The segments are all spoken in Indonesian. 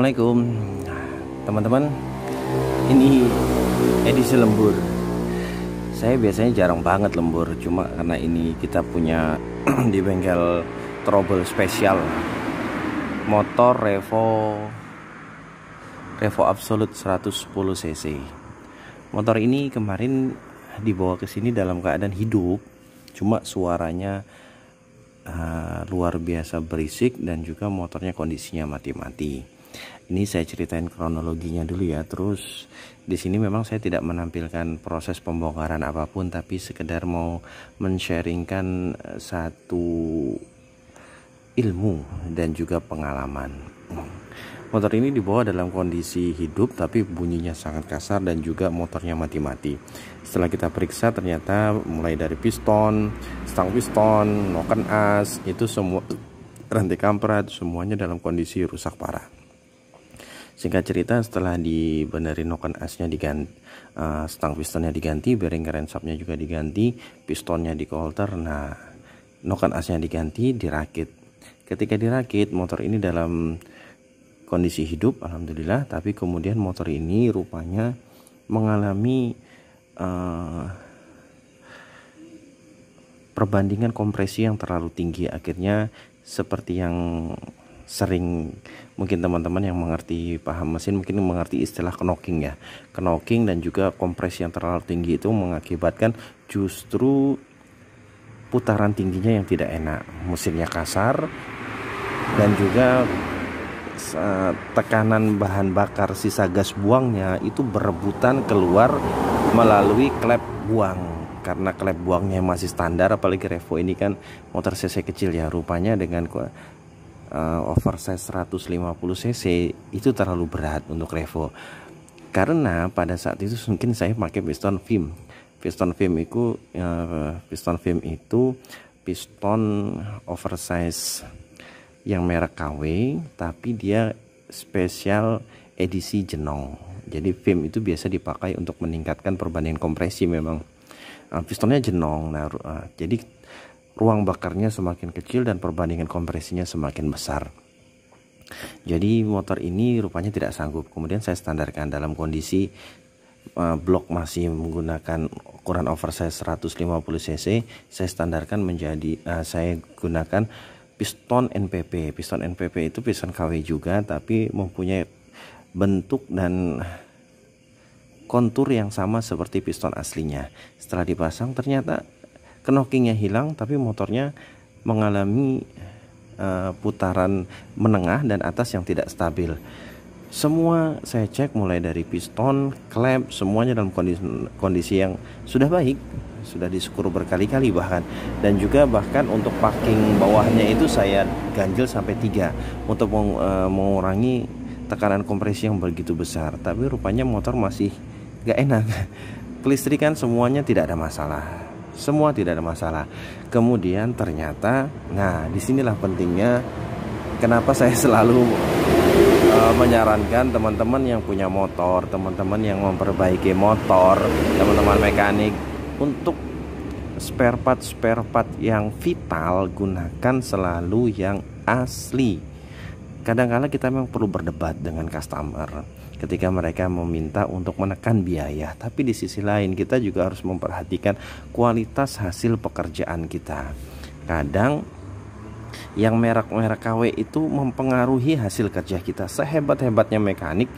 Assalamualaikum teman-teman, ini edisi lembur. Saya biasanya jarang banget lembur, cuma karena ini kita punya di bengkel trouble spesial motor Revo Absolute 110 cc. Motor ini kemarin dibawa ke sini dalam keadaan hidup, cuma suaranya luar biasa berisik dan juga motornya kondisinya mati-mati. Ini saya ceritain kronologinya dulu ya. Terus di sini memang saya tidak menampilkan proses pembongkaran apapun, tapi sekedar mau men-sharingkan satu ilmu dan juga pengalaman. Motor ini dibawa dalam kondisi hidup tapi bunyinya sangat kasar dan juga motornya mati-mati. Setelah kita periksa ternyata mulai dari piston, stang piston, noken as, itu semua rantai kampret semuanya dalam kondisi rusak parah. Singkat cerita, setelah dibenerin noken asnya diganti, stang pistonnya diganti, bearing crankshaftnya juga diganti, pistonnya di coulter, nah noken asnya diganti, dirakit. Ketika dirakit, motor ini dalam kondisi hidup alhamdulillah, tapi kemudian motor ini rupanya mengalami perbandingan kompresi yang terlalu tinggi. Akhirnya seperti yang sering mungkin teman-teman yang mengerti paham mesin mungkin mengerti istilah knocking ya. Knocking dan juga kompresi yang terlalu tinggi itu mengakibatkan justru putaran tingginya yang tidak enak, mesinnya kasar, dan juga tekanan bahan bakar sisa gas buangnya itu berebutan keluar melalui klep buang. Karena klep buangnya masih standar, apalagi Revo ini kan motor cc kecil ya, rupanya dengan oversize 150 cc itu terlalu berat untuk Revo. Karena pada saat itu mungkin saya pakai piston film. Piston film itu piston oversize yang merek KW, tapi dia spesial edisi jenong. Jadi film itu biasa dipakai untuk meningkatkan perbandingan kompresi. Memang pistonnya jenong, jadi ruang bakarnya semakin kecil dan perbandingan kompresinya semakin besar. Jadi motor ini rupanya tidak sanggup. Kemudian saya standarkan dalam kondisi blok masih menggunakan ukuran oversize 150 cc. Saya standarkan menjadi saya gunakan piston NPP. Piston NPP itu piston KW juga, tapi mempunyai bentuk dan kontur yang sama seperti piston aslinya. Setelah dipasang ternyata knockingnya hilang, tapi motornya mengalami putaran menengah dan atas yang tidak stabil. Semua saya cek mulai dari piston, klep, semuanya dalam kondisi yang sudah baik, sudah diskru berkali-kali bahkan. Dan juga bahkan untuk parking bawahnya itu saya ganjel sampai 3 untuk mengurangi tekanan kompresi yang begitu besar. Tapi rupanya motor masih gak enak. Kelistrikan semuanya tidak ada masalah, semua tidak ada masalah. Kemudian ternyata, nah disinilah pentingnya kenapa saya selalu menyarankan teman-teman yang punya motor, teman-teman yang memperbaiki motor, teman-teman mekanik, untuk spare part yang vital gunakan selalu yang asli. Kadang-kala kita memang perlu berdebat dengan customer ketika mereka meminta untuk menekan biaya, tapi di sisi lain kita juga harus memperhatikan kualitas hasil pekerjaan kita. Kadang yang merek-merek KW itu mempengaruhi hasil kerja kita. Sehebat-hebatnya mekanik,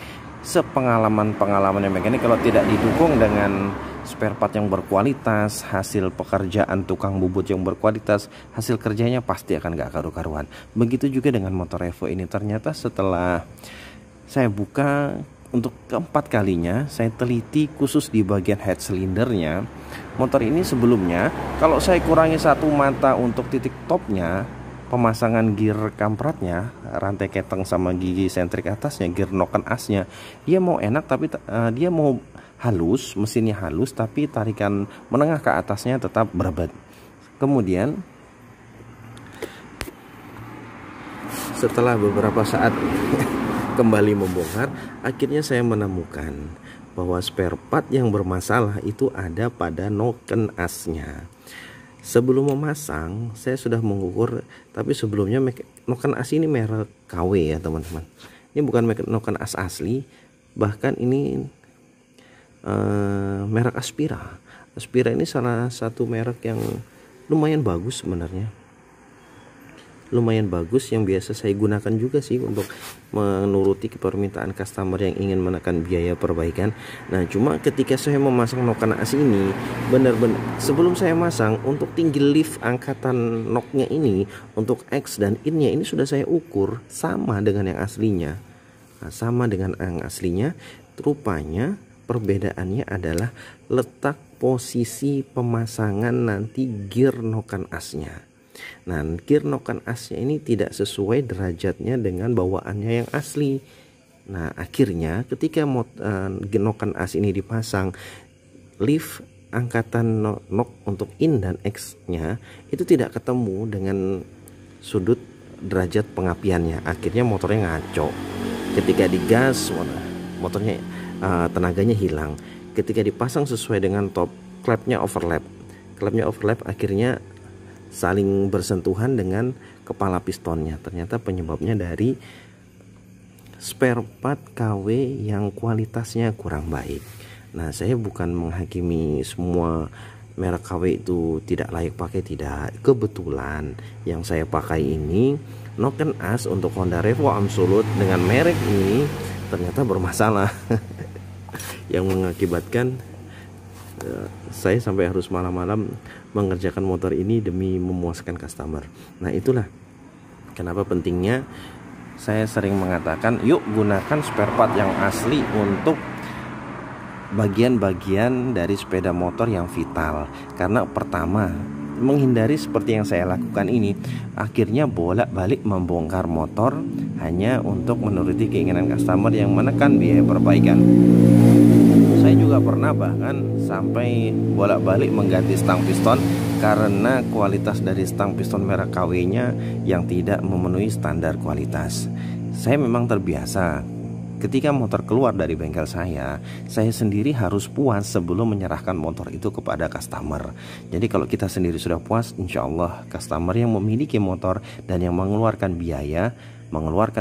sepengalaman-pengalamannya mekanik, kalau tidak didukung dengan spare part yang berkualitas, hasil pekerjaan tukang bubut yang berkualitas, hasil kerjanya pasti akan gak karu-karuan. Begitu juga dengan motor Revo ini. Ternyata setelah saya buka untuk keempat kalinya, saya teliti khusus di bagian head silindernya. Motor ini sebelumnya kalau saya kurangi satu mata untuk titik topnya, pemasangan gear kampratnya, rantai keteng sama gigi sentrik atasnya, gear noken asnya, dia mau enak tapi dia mau halus, mesinnya halus tapi tarikan menengah ke atasnya tetap berbet. Kemudian setelah beberapa saat kembali membongkar, akhirnya saya menemukan bahwa spare part yang bermasalah itu ada pada noken asnya. Sebelum memasang saya sudah mengukur, tapi sebelumnya noken as ini merek KW ya teman-teman. Ini bukan noken as asli, bahkan ini merek Aspira. Aspira ini salah satu merek yang lumayan bagus sebenarnya, lumayan bagus, yang biasa saya gunakan juga sih untuk menuruti permintaan customer yang ingin menekan biaya perbaikan. Nah, cuma ketika saya memasang noken as ini, benar-benar sebelum saya masang, untuk tinggi lift angkatan noknya ini, untuk X dan in-nya ini sudah saya ukur sama dengan yang aslinya. Nah, sama dengan yang aslinya. Rupanya perbedaannya adalah letak posisi pemasangan nanti gear noken asnya. Nah, gear noken asnya ini tidak sesuai derajatnya dengan bawaannya yang asli. Nah, akhirnya ketika noken as ini dipasang, lift angkatan nok untuk in dan X nya itu tidak ketemu dengan sudut derajat pengapiannya. Akhirnya motornya ngaco. Ketika digas, motornya tenaganya hilang. Ketika dipasang sesuai dengan top, klepnya overlap. Akhirnya saling bersentuhan dengan kepala pistonnya. Ternyata penyebabnya dari spare part KW yang kualitasnya kurang baik. Nah, saya bukan menghakimi semua merek KW itu tidak layak pakai, tidak. Kebetulan yang saya pakai ini noken as untuk Honda Revo Absolute dengan merek ini ternyata bermasalah. Yang mengakibatkan saya sampai harus malam-malam mengerjakan motor ini demi memuaskan customer. Nah, itulah kenapa pentingnya saya sering mengatakan, yuk gunakan spare part yang asli untuk bagian-bagian dari sepeda motor yang vital. Karena pertama, menghindari seperti yang saya lakukan ini, akhirnya bolak-balik membongkar motor hanya untuk menuruti keinginan customer yang menekan biaya perbaikan. Saya juga pernah bahkan sampai bolak-balik mengganti stang piston karena kualitas dari stang piston merek KW-nya yang tidak memenuhi standar kualitas. Saya memang terbiasa ketika motor keluar dari bengkel saya sendiri harus puas sebelum menyerahkan motor itu kepada customer. Jadi kalau kita sendiri sudah puas, insya Allah customer yang memiliki motor dan yang mengeluarkan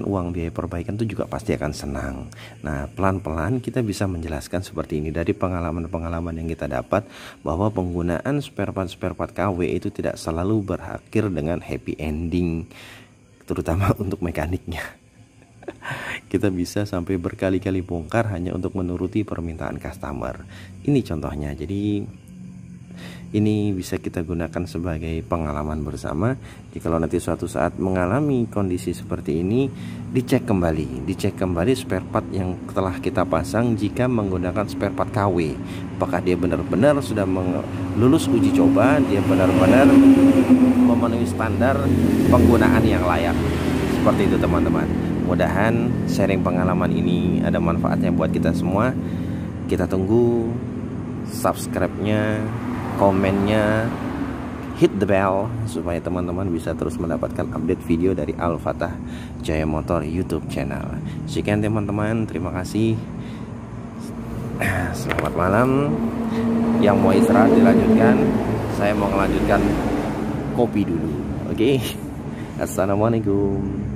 uang biaya perbaikan itu juga pasti akan senang. Nah, pelan-pelan kita bisa menjelaskan seperti ini dari pengalaman-pengalaman yang kita dapat, bahwa penggunaan spare part KW itu tidak selalu berakhir dengan happy ending, terutama untuk mekaniknya. Kita bisa sampai berkali-kali bongkar hanya untuk menuruti permintaan customer. Ini contohnya. Jadi ini bisa kita gunakan sebagai pengalaman bersama. Jikalau nanti suatu saat mengalami kondisi seperti ini, dicek kembali spare part yang telah kita pasang. Jika menggunakan spare part KW, apakah dia benar-benar sudah lulus uji coba, dia benar-benar memenuhi standar penggunaan yang layak. Seperti itu teman-teman. Mudahan sharing pengalaman ini ada manfaatnya buat kita semua. Kita tunggu subscribe-nya, komennya, hit the bell supaya teman-teman bisa terus mendapatkan update video dari Al Fatah Jaya Motor YouTube channel. Sekian teman-teman, terima kasih. Selamat malam. Yang mau istirahat dilanjutkan. Saya mau melanjutkan kopi dulu. Oke. Assalamualaikum.